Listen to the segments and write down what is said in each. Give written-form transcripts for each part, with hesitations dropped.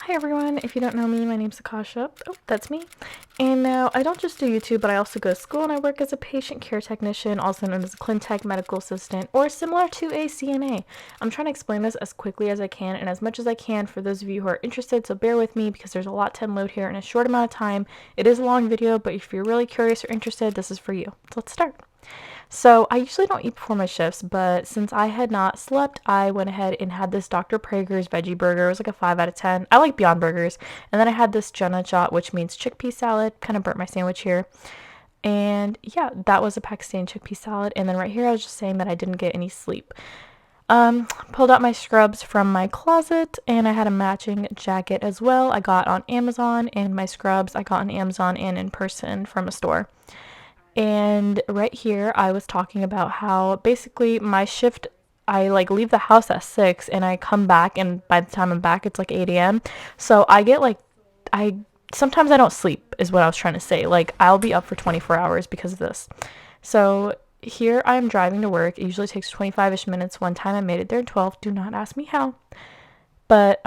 Hi everyone, if you don't know me, my name's Aqasha. Oh, that's me. And now I don't just do YouTube, but I also go to school and I work as a patient care technician, also known as a Clintech medical assistant, or similar to a CNA. I'm trying to explain this as quickly as I can and as much as I can for those of you who are interested, so bear with me because there's a lot to unload here in a short amount of time. It is a long video, but if you're really curious or interested, this is for you. So let's start. So I usually don't eat before my shifts, but since I had not slept, I went ahead and had this Dr. Prager's veggie burger. It was like a 5 out of 10. I like Beyond Burgers. And then I had this Jenna Shot, which means chickpea salad. Kind of burnt my sandwich here. And yeah, that was a Pakistani chickpea salad. And then right here, I was just saying that I didn't get any sleep. Pulled out my scrubs from my closet, and I had a matching jacket as well. I got on Amazon, and my scrubs I got on Amazon and in person from a store. And right here, I was talking about how basically my shift, I like leave the house at 6 and I come back, and by the time I'm back, it's like 8 a.m. So I get like, sometimes I don't sleep, is what I was trying to say. Like, I'll be up for 24 hours because of this. So here I'm driving to work. It usually takes 25-ish minutes. One time I made it there in 12. Do not ask me how. But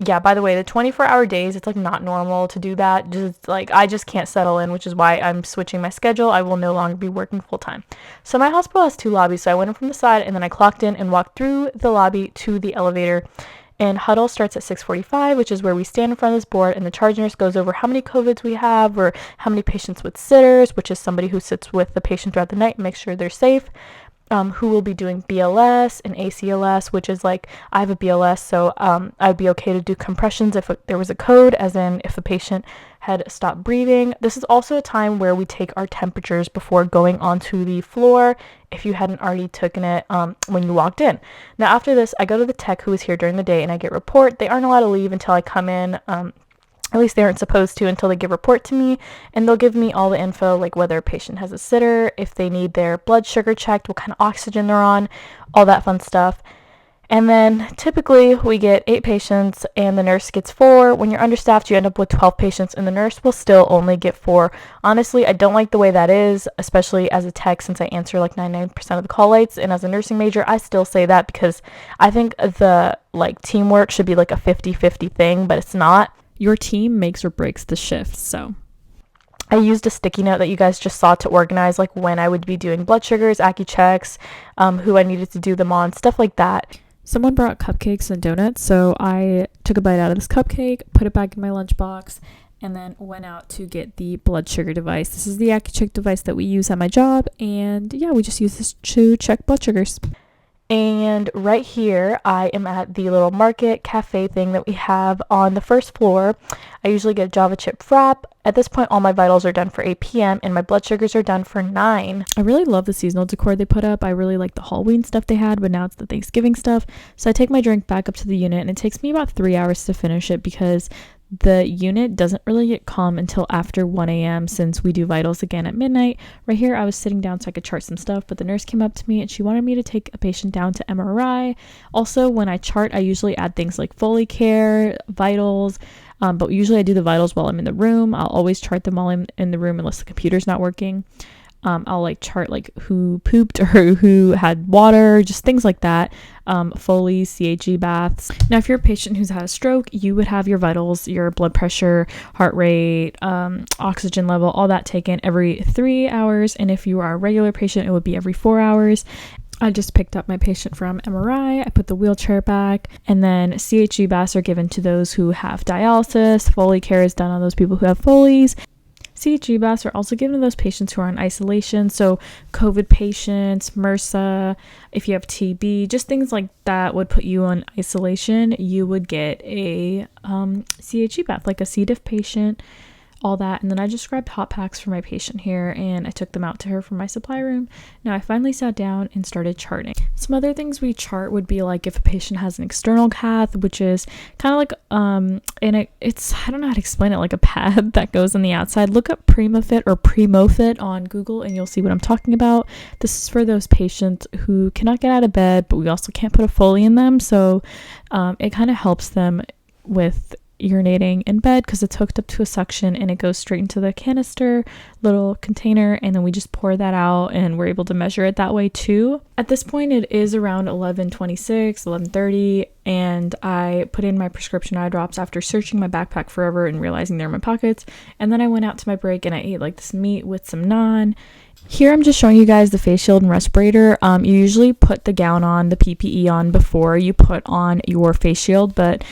yeah, by the way, the 24-hour days, it's like not normal to do that. Just like I just can't settle in, which is why I'm switching my schedule. I will no longer be working full time. So my hospital has 2 lobbies, so I went in from the side and then I clocked in and walked through the lobby to the elevator. And huddle starts at 6:45, which is where we stand in front of this board, and the charge nurse goes over how many COVIDs we have or how many patients with sitters, which is somebody who sits with the patient throughout the night and makes sure they're safe. Who will be doing BLS and ACLS, which is like I have a BLS, so I'd be okay to do compressions if there was a code, as in if a patient had stopped breathing. This is also a time where we take our temperatures before going onto the floor if you hadn't already taken it when you walked in. Now after this, I go to the tech who is here during the day and I get report. They aren't allowed to leave until I come in. At least they aren't supposed to until they give report to me, and they'll give me all the info, like whether a patient has a sitter, if they need their blood sugar checked, what kind of oxygen they're on, all that fun stuff. And then typically we get 8 patients and the nurse gets 4. When you're understaffed, you end up with 12 patients and the nurse will still only get 4. Honestly, I don't like the way that is, especially as a tech, since I answer like 99% of the call lights, and as a nursing major, I still say that because I think the like teamwork should be like a 50-50 thing, but it's not. Your team makes or breaks the shift. So I used a sticky note that you guys just saw to organize like when I would be doing blood sugars, Aki checks, who I needed to do them on, stuff like that. Someone brought cupcakes and donuts, so I took a bite out of this cupcake, put it back in my lunchbox, and then went out to get the blood sugar device. This is the aqashaahmed device that we use at my job, and yeah, we just use this to check blood sugars. And right here, I am at the little market cafe thing that we have on the first floor. I usually get a Java chip frap. At this point, all my vitals are done for 8 p.m. and my blood sugars are done for 9. I really love the seasonal decor they put up. I really like the Halloween stuff they had, but now it's the Thanksgiving stuff. So I take my drink back up to the unit, and it takes me about 3 hours to finish it because the unit doesn't really get calm until after 1 a.m. since we do vitals again at midnight. Right here, I was sitting down so I could chart some stuff, but the nurse came up to me and she wanted me to take a patient down to MRI. Also, when I chart, I usually add things like Foley care, vitals, but usually I do the vitals while I'm in the room. I'll always chart them while I'm in the room unless the computer's not working. I'll like chart like who pooped or who had water, just things like that. Foley, CHG baths. Now, if you're a patient who's had a stroke, you would have your vitals, your blood pressure, heart rate, oxygen level, all that taken every 3 hours. And if you are a regular patient, it would be every 4 hours. I just picked up my patient from MRI. I put the wheelchair back, and then CHG baths are given to those who have dialysis. Foley care is done on those people who have Foleys. CHG baths are also given to those patients who are in isolation, so COVID patients, MRSA, if you have TB, just things like that would put you on isolation. You would get a CHG bath, like a C. diff patient, all that. And then I just grabbed hot packs for my patient here and I took them out to her from my supply room. Now I finally sat down and started charting. Some other things we chart would be like if a patient has an external cath, which is kind of like it's I don't know how to explain it, like a pad that goes on the outside. Look up PrimaFit or PrimoFit on Google and you'll see what I'm talking about. This is for those patients who cannot get out of bed, but we also can't put a Foley in them, so it kind of helps them with urinating in bed because it's hooked up to a suction and it goes straight into the canister little container, and then we just pour that out and we're able to measure it that way too. At this point it is around 11:26, 11:30, and I put in my prescription eye drops after searching my backpack forever and realizing they're in my pockets. And then I went out to my break and I ate like this meat with some naan. Here I'm just showing you guys the face shield and respirator. You usually put the gown on, the PPE on before you put on your face shield, but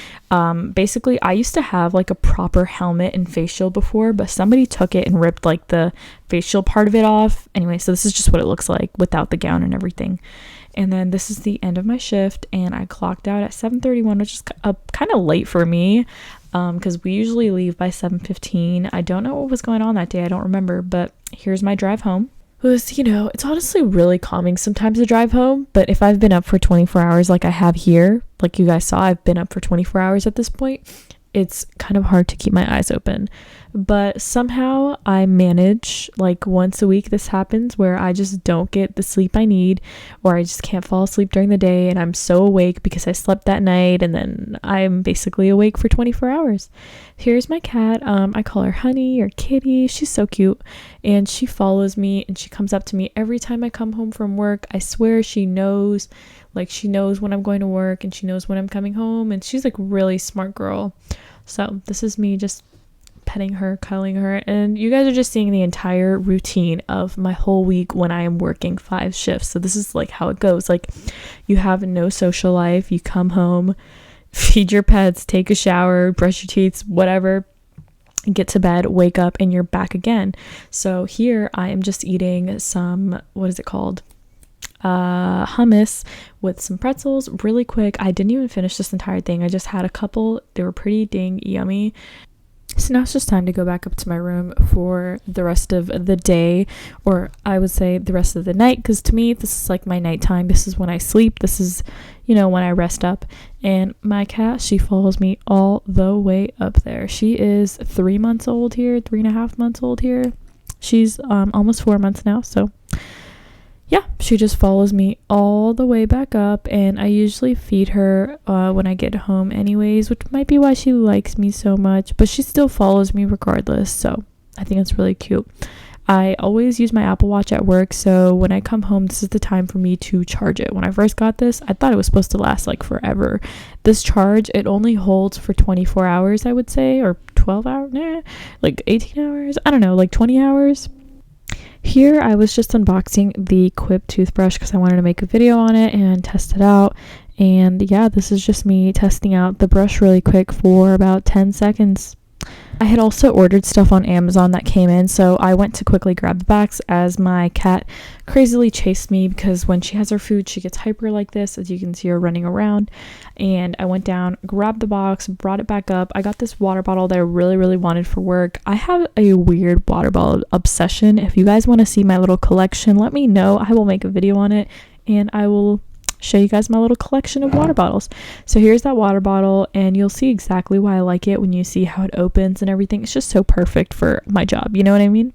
basically I used to have like a proper helmet and face shield before, but somebody took it and ripped like the face shield part of it off. Anyway, so this is just what it looks like without the gown and everything. And then this is the end of my shift, and I clocked out at 7:31, which is kind of late for me, because we usually leave by 7:15. I don't know what was going on that day. I don't remember, but here's my drive home. It was, it's honestly really calming sometimes to drive home, but if I've been up for 24 hours like I have here, like you guys saw, I've been up for 24 hours at this point, it's kind of hard to keep my eyes open. But somehow I manage, like once a week this happens where I just don't get the sleep I need, or I just can't fall asleep during the day and I'm so awake because I slept that night, and then I'm basically awake for 24 hours. Here's my cat. I call her Honey or Kitty. She's so cute, and she follows me and she comes up to me every time I come home from work. I swear she knows when I'm going to work, and she knows when I'm coming home, and she's like really smart girl. So this is me just petting her, cuddling her, and you guys are just seeing the entire routine of my whole week when I am working 5 shifts. So this is like how it goes. Like, you have no social life, you come home, feed your pets, take a shower, brush your teeth, whatever, get to bed, wake up, and you're back again. So here I am just eating some, what is it called? Hummus with some pretzels really quick. I didn't even finish this entire thing. I just had a couple. They were pretty dang yummy. So now it's just time to go back up to my room for the rest of the day, or I would say the rest of the night, because to me this is like my nighttime. This is when I sleep. This is, when I rest up. And my cat, she follows me all the way up there. She is 3 months old here, 3.5 months old here. She's almost 4 months now, so yeah, she just follows me all the way back up, and I usually feed her when I get home anyways, which might be why she likes me so much, but she still follows me regardless, so I think it's really cute. I always use my Apple Watch at work, so when I come home, this is the time for me to charge it. When I first got this, I thought it was supposed to last like forever. This charge, it only holds for 24 hours, I would say, or 12 hours, like 18 hours, I don't know, like 20 hours. Here I was just unboxing the Quip toothbrush because I wanted to make a video on it and test it out. And yeah, this is just me testing out the brush really quick for about 10 seconds. I had also ordered stuff on Amazon that came in, so I went to quickly grab the box as my cat crazily chased me, because when she has her food, she gets hyper like this, as you can see her running around. And I went down, grabbed the box, brought it back up. I got this water bottle that I really, really wanted for work. I have a weird water bottle obsession. If you guys want to see my little collection, let me know. I will make a video on it, and I will show you guys my little collection of water bottles. So here's that water bottle, and you'll see exactly why I like it when you see how it opens and everything. It's just so perfect for my job, you know what I mean?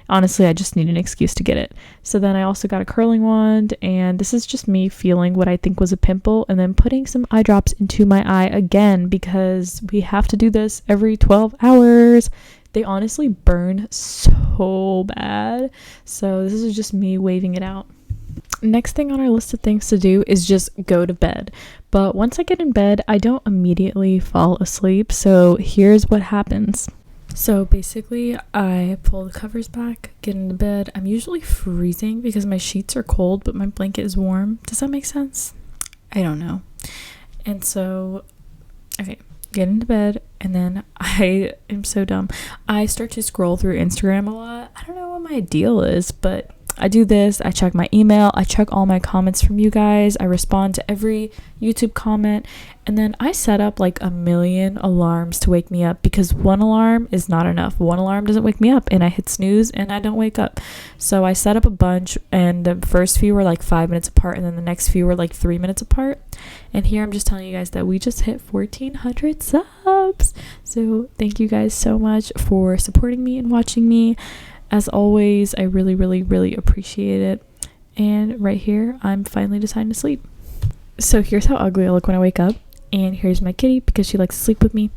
Honestly, I just need an excuse to get it. So then I also got a curling wand, and this is just me feeling what I think was a pimple and then putting some eye drops into my eye again, because we have to do this every 12 hours. They honestly burn so bad. So this is just me waving it out. Next thing on our list of things to do is just go to bed. But once I get in bed, I don't immediately fall asleep. So here's what happens. So basically, I pull the covers back, get into bed. I'm usually freezing because my sheets are cold, but my blanket is warm. Does that make sense? I don't know. And so, okay, get into bed, and then I am so dumb. I start to scroll through Instagram a lot. I don't know what my deal is, but I do this. I check my email. I check all my comments from you guys. I respond to every YouTube comment. And then I set up like a million alarms to wake me up, because one alarm is not enough. One alarm doesn't wake me up, and I hit snooze and I don't wake up. So I set up a bunch, and the first few were like 5 minutes apart, and then the next few were like 3 minutes apart. And here I'm just telling you guys that we just hit 1,400 subs. So thank you guys so much for supporting me and watching me. As always, I really, really, really appreciate it. And right here, I'm finally deciding to sleep. So here's how ugly I look when I wake up. And here's my kitty because she likes to sleep with me.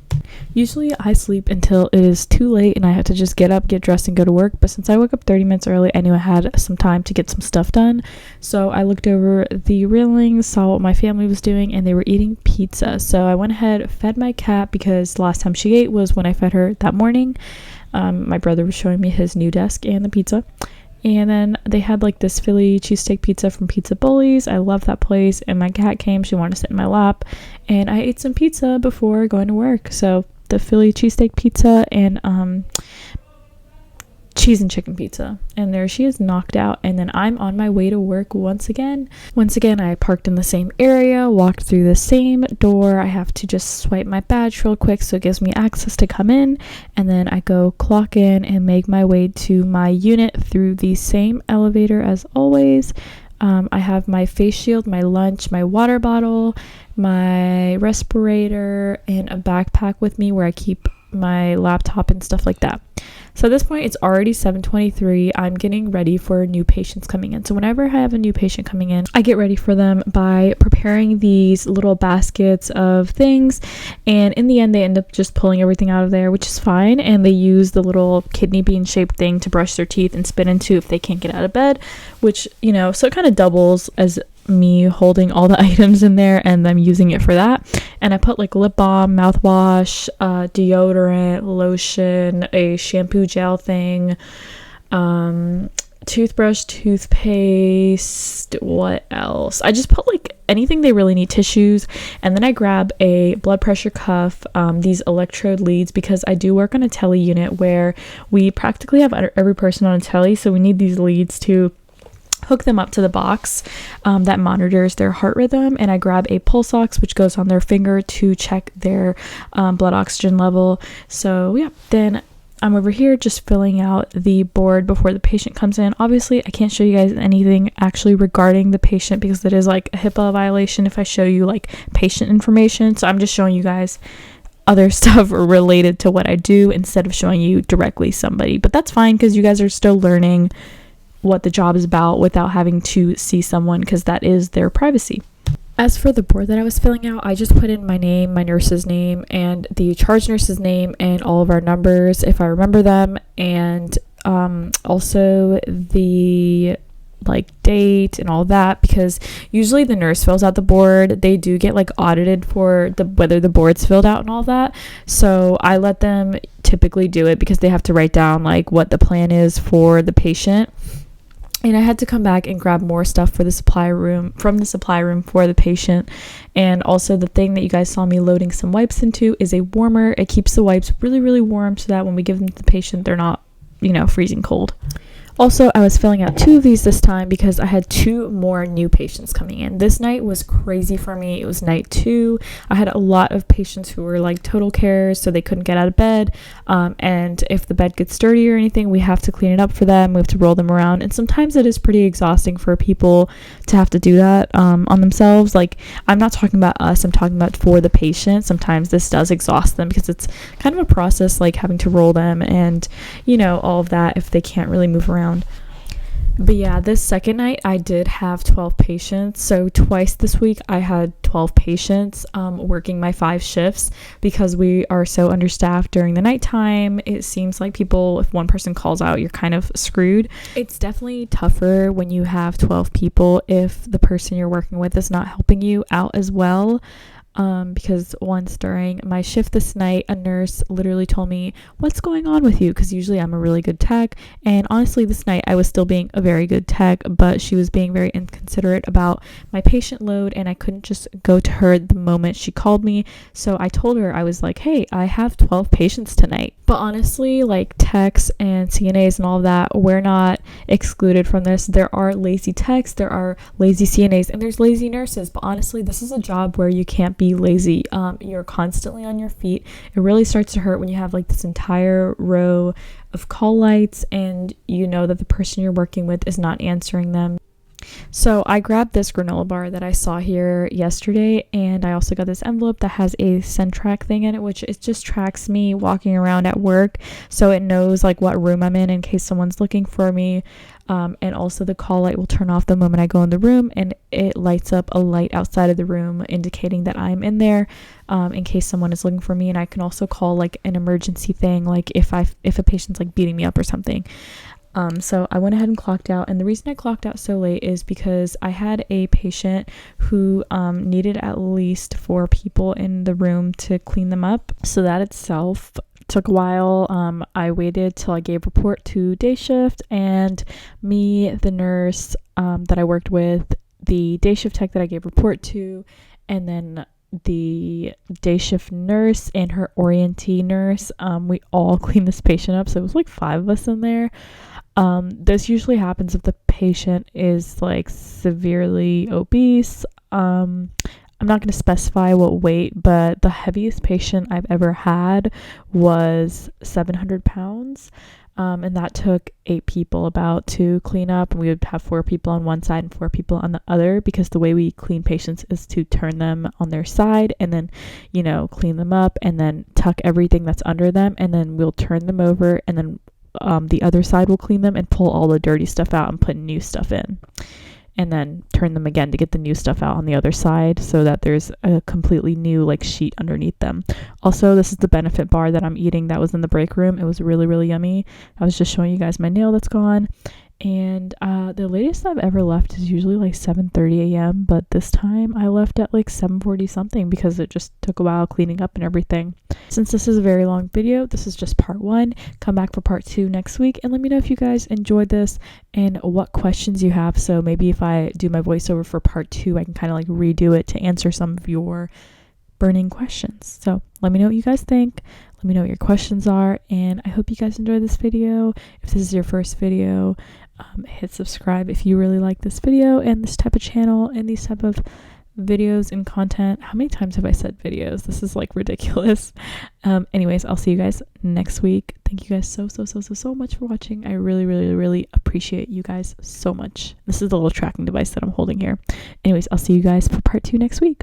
Usually I sleep until it is too late and I have to just get up, get dressed, and go to work. But since I woke up 30 minutes early, I knew I had some time to get some stuff done. So I looked over the railings, saw what my family was doing, and they were eating pizza. So I went ahead, fed my cat, because the last time she ate was when I fed her that morning. My brother was showing me his new desk and the pizza. And then they had like this Philly cheesesteak pizza from Pizza Bullies. I love that place. And my cat came. She wanted to sit in my lap. And I ate some pizza before going to work. So the Philly cheesesteak pizza and cheese and chicken pizza. And there she is, knocked out. And then I'm on my way to work once again. I parked in the same area, walked through the same door. I have to just swipe my badge real quick so it gives me access to come in. And then I go clock in and make my way to my unit through the same elevator as always. I have my face shield, my lunch, my water bottle, my respirator, and a backpack with me where I keep my laptop and stuff like that. So at this point, it's already 7:23. I'm getting ready for new patients coming in. So whenever I have a new patient coming in, I get ready for them by preparing these little baskets of things. And in the end, they end up just pulling everything out of there, which is fine. And they use the little kidney bean shaped thing to brush their teeth and spit into if they can't get out of bed, which, so it kind of doubles as me holding all the items in there and them using it for that. And I put like lip balm, mouthwash, deodorant, lotion, a shampoo gel thing, toothbrush, toothpaste, what else? I just put like anything they really need, tissues. And then I grab a blood pressure cuff, these electrode leads, because I do work on a tele unit where we practically have every person on a tele, so we need these leads to hook them up to the box that monitors their heart rhythm. And I grab a pulse ox, which goes on their finger to check their blood oxygen level. So yeah, then I'm over here just filling out the board before the patient comes in. Obviously, I can't show you guys anything actually regarding the patient because it is like a HIPAA violation if I show you like patient information. So I'm just showing you guys other stuff related to what I do instead of showing you directly somebody. But that's fine because you guys are still learning what the job is about without having to see someone, because that is their privacy. As for the board that I was filling out, I just put in my name, my nurse's name, and the charge nurse's name, and all of our numbers if I remember them, and also the date and all that, because usually the nurse fills out the board. They do get audited for whether the board's filled out and all that, so I let them typically do it because they have to write down what the plan is for the patient. And I had to come back and grab more stuff for the supply room, from the supply room for the patient. And also the thing that you guys saw me loading some wipes into is a warmer. It keeps the wipes really, really warm so that when we give them to the patient, they're not, freezing cold. Also, I was filling out 2 of these this time because I had 2 more new patients coming in. This night was crazy for me. It was night 2. I had a lot of patients who were total cares, so they couldn't get out of bed. And if the bed gets dirty or anything, we have to clean it up for them. We have to roll them around. And sometimes it is pretty exhausting for people to have to do that on themselves. I'm not talking about us. I'm talking about for the patient. Sometimes this does exhaust them because it's kind of a process, having to roll them and, all of that if they can't really move around. But yeah, this second night I did have 12 patients. So twice this week I had 12 patients working my 5 shifts because we are so understaffed during the nighttime. It seems like people, if one person calls out, you're kind of screwed. It's definitely tougher when you have 12 people if the person you're working with is not helping you out as well. Because once during my shift this night, a nurse literally told me, "What's going on with you?" Because usually I'm a really good tech, and honestly this night I was still being a very good tech, but she was being very inconsiderate about my patient load, and I couldn't just go to her the moment she called me. So I told her, I was like, "Hey, I have 12 patients tonight." But honestly, techs and CNAs and all of that, we're not excluded from this. There are lazy techs, there are lazy CNAs, and there's lazy nurses. But honestly, this is a job where you can't be lazy. You're constantly on your feet. It really starts to hurt when you have this entire row of call lights and you know that the person you're working with is not answering them. So I grabbed this granola bar that I saw here yesterday, and I also got this envelope that has a send track thing in it, which it just tracks me walking around at work, so it knows like what room I'm in case someone's looking for me. And also the call light will turn off the moment I go in the room, and it lights up a light outside of the room indicating that I'm in there, in case someone is looking for me. And I can also call like an emergency thing, like if a patient's like beating me up or something. So I went ahead and clocked out, and the reason I clocked out so late is because I had a patient who needed at least 4 people in the room to clean them up. So that itself took a while. I waited till I gave report to day shift, and me, the nurse that I worked with, the day shift tech that I gave report to, and then the day shift nurse and her orientee nurse, we all cleaned this patient up. So it was like 5 of us in there. This usually happens if the patient is like severely obese. I'm not going to specify what weight, but the heaviest patient I've ever had was 700 pounds. And that took 8 people about to clean up, and we would have 4 people on one side and 4 people on the other, because the way we clean patients is to turn them on their side and then, clean them up and then tuck everything that's under them, and then we'll turn them over, and then the other side will clean them and pull all the dirty stuff out and put new stuff in, and then turn them again to get the new stuff out on the other side, so that there's a completely new like sheet underneath them. Also, this is the benefit bar that I'm eating that was in the break room. It was really, really yummy. I was just showing you guys my nail that's gone. And the latest I've ever left is usually like 7:30 a.m. But this time I left at like 7:40 something, because it just took a while cleaning up and everything. Since this is a very long video, this is just part 1. Come back for part 2 next week, and let me know if you guys enjoyed this and what questions you have. So maybe if I do my voiceover for part 2, I can kind of like redo it to answer some of your burning questions. So let me know what you guys think. Let me know what your questions are, and I hope you guys enjoyed this video. If this is your first video, hit subscribe if you really like this video and this type of channel and these type of videos and content. How many times have I said videos? This is like ridiculous. Anyways, I'll see you guys next week. Thank you guys so much for watching. I really, really, really appreciate you guys so much. This is the little tracking device that I'm holding here. Anyways, I'll see you guys for part 2 next week.